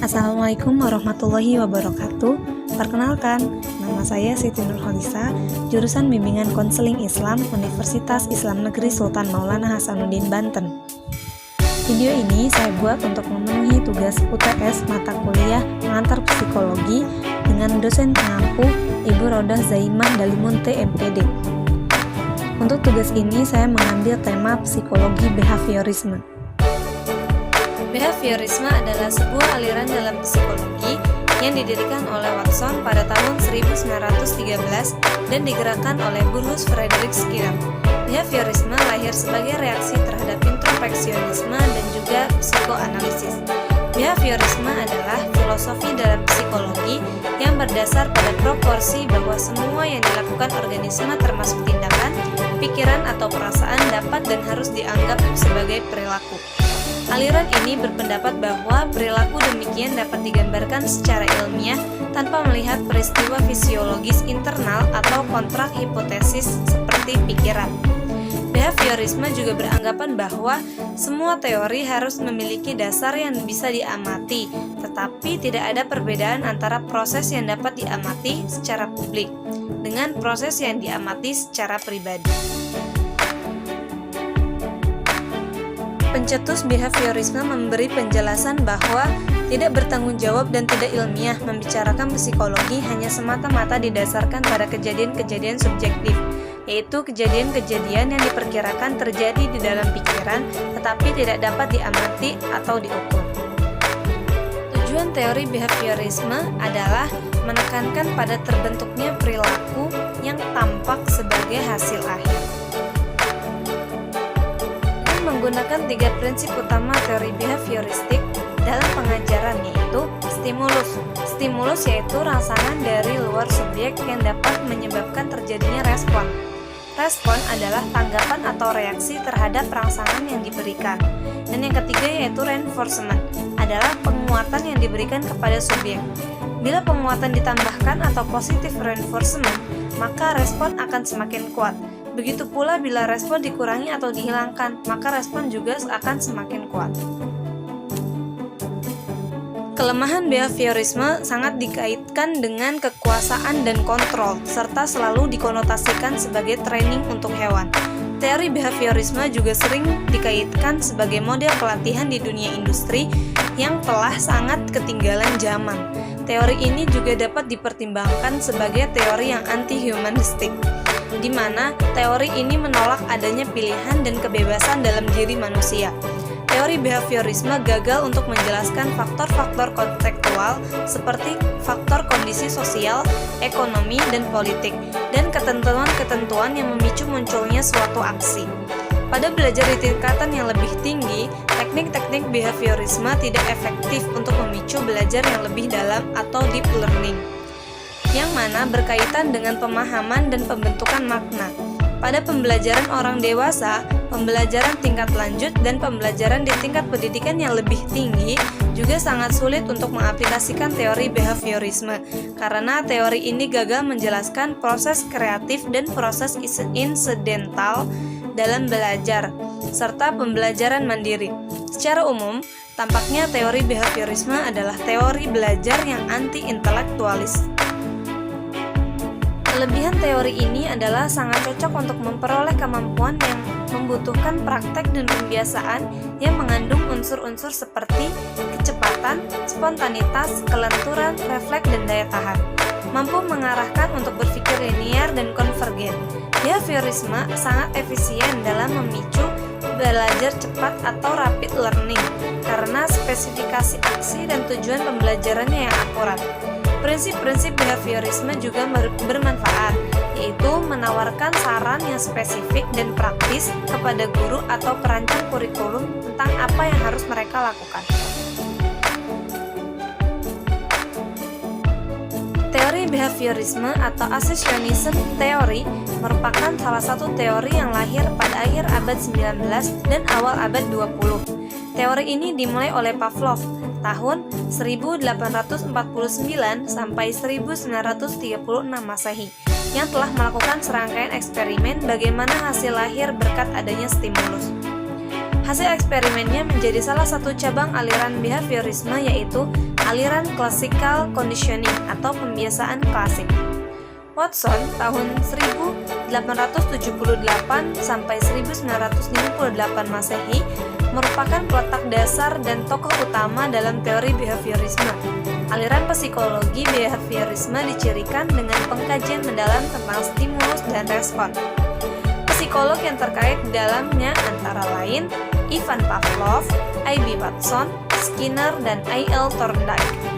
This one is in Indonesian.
Assalamualaikum warahmatullahi wabarakatuh. Perkenalkan, nama saya Siti Nurholisa, jurusan Bimbingan Konseling Islam Universitas Islam Negeri Sultan Maulana Hasanuddin Banten. Video ini saya buat untuk memenuhi tugas UTS mata kuliah pengantar psikologi dengan dosen pengampu Ibu Rodah Zaimah Dalimunte MPD. Untuk tugas ini saya mengambil tema psikologi behaviorisme. Behaviorisme adalah sebuah aliran dalam psikologi yang didirikan oleh Watson pada tahun 1913 dan digerakkan oleh Bruce Frederick Skinner. Behaviorisme lahir sebagai reaksi terhadap introspeksionisme dan juga psikoanalisis. Behaviorisme adalah filosofi dalam psikologi yang berdasar pada proporsi bahwa semua yang dilakukan organisme termasuk tindakan, pikiran atau perasaan dapat dan harus dianggap sebagai perilaku. Aliran ini berpendapat bahwa perilaku demikian dapat digambarkan secara ilmiah tanpa melihat peristiwa fisiologis internal atau kontrak hipotesis seperti pikiran. Behaviorisme juga beranggapan bahwa semua teori harus memiliki dasar yang bisa diamati, tetapi tidak ada perbedaan antara proses yang dapat diamati secara publik dengan proses yang diamati secara pribadi. Pencetus behaviorisme memberi penjelasan bahwa tidak bertanggung jawab dan tidak ilmiah membicarakan psikologi hanya semata-mata didasarkan pada kejadian-kejadian subjektif, yaitu kejadian-kejadian yang diperkirakan terjadi di dalam pikiran tetapi tidak dapat diamati atau diukur. Tujuan teori behaviorisme adalah menekankan pada terbentuknya perilaku yang tampak sebagai hasil akhir. Menggunakan 3 prinsip utama teori behavioristik dalam pengajaran, yaitu stimulus. Stimulus yaitu rangsangan dari luar subjek yang dapat menyebabkan terjadinya respon. Respon adalah tanggapan atau reaksi terhadap rangsangan yang diberikan. Dan yang ketiga yaitu reinforcement, adalah penguatan yang diberikan kepada subjek. Bila penguatan ditambahkan atau positive reinforcement, maka respon akan semakin kuat. Begitu pula bila respon dikurangi atau dihilangkan, maka respon juga akan semakin kuat. Kelemahan behaviorisme sangat dikaitkan dengan kekuasaan dan kontrol, serta selalu dikonotasikan sebagai training untuk hewan. Teori behaviorisme juga sering dikaitkan sebagai model pelatihan di dunia industri yang telah sangat ketinggalan zaman. Teori ini juga dapat dipertimbangkan sebagai teori yang anti-humanistik, di mana teori ini menolak adanya pilihan dan kebebasan dalam diri manusia. Teori behaviorisme gagal untuk menjelaskan faktor-faktor kontekstual seperti faktor kondisi sosial, ekonomi, dan politik, dan ketentuan-ketentuan yang memicu munculnya suatu aksi. Pada belajar di tingkatan yang lebih tinggi, teknik-teknik behaviorisme tidak efektif untuk memicu belajar yang lebih dalam atau deep learning, yang mana berkaitan dengan pemahaman dan pembentukan makna. Pada pembelajaran orang dewasa, pembelajaran tingkat lanjut, dan pembelajaran di tingkat pendidikan yang lebih tinggi juga sangat sulit untuk mengaplikasikan teori behaviorisme, karena teori ini gagal menjelaskan proses kreatif dan proses insidental dalam belajar, serta pembelajaran mandiri. Secara umum, tampaknya teori behaviorisme adalah teori belajar yang anti-intelektualis. Kelebihan teori ini adalah sangat cocok untuk memperoleh kemampuan yang membutuhkan praktek dan pembiasaan yang mengandung unsur-unsur seperti kecepatan, spontanitas, kelenturan, refleks, dan daya tahan. Mampu mengarahkan untuk berpikir linear dan konvergen. Behaviorisme sangat efisien dalam memicu belajar cepat atau rapid learning karena spesifikasi aksi dan tujuan pembelajarannya yang akurat. Prinsip-prinsip behaviorisme juga bermanfaat, yaitu menawarkan saran yang spesifik dan praktis kepada guru atau perancang kurikulum tentang apa yang harus mereka lakukan. Teori behaviorisme atau associationism theory merupakan salah satu teori yang lahir pada akhir abad 19 dan awal abad 20. Teori ini dimulai oleh Pavlov tahun 1849 sampai 1936 Masehi yang telah melakukan serangkaian eksperimen bagaimana hasil lahir berkat adanya stimulus. Hasil eksperimennya menjadi salah satu cabang aliran behaviorisme, yaitu aliran classical conditioning atau pembiasaan klasik. Watson tahun 1878 sampai 1958 Masehi merupakan peletak dasar dan tokoh utama dalam teori behaviorisme. Aliran psikologi behaviorisme dicirikan dengan pengkajian mendalam tentang stimulus dan respon. Psikolog yang terkait di dalamnya antara lain Ivan Pavlov, I.B. Watson, Skinner, dan I.L. Thorndike.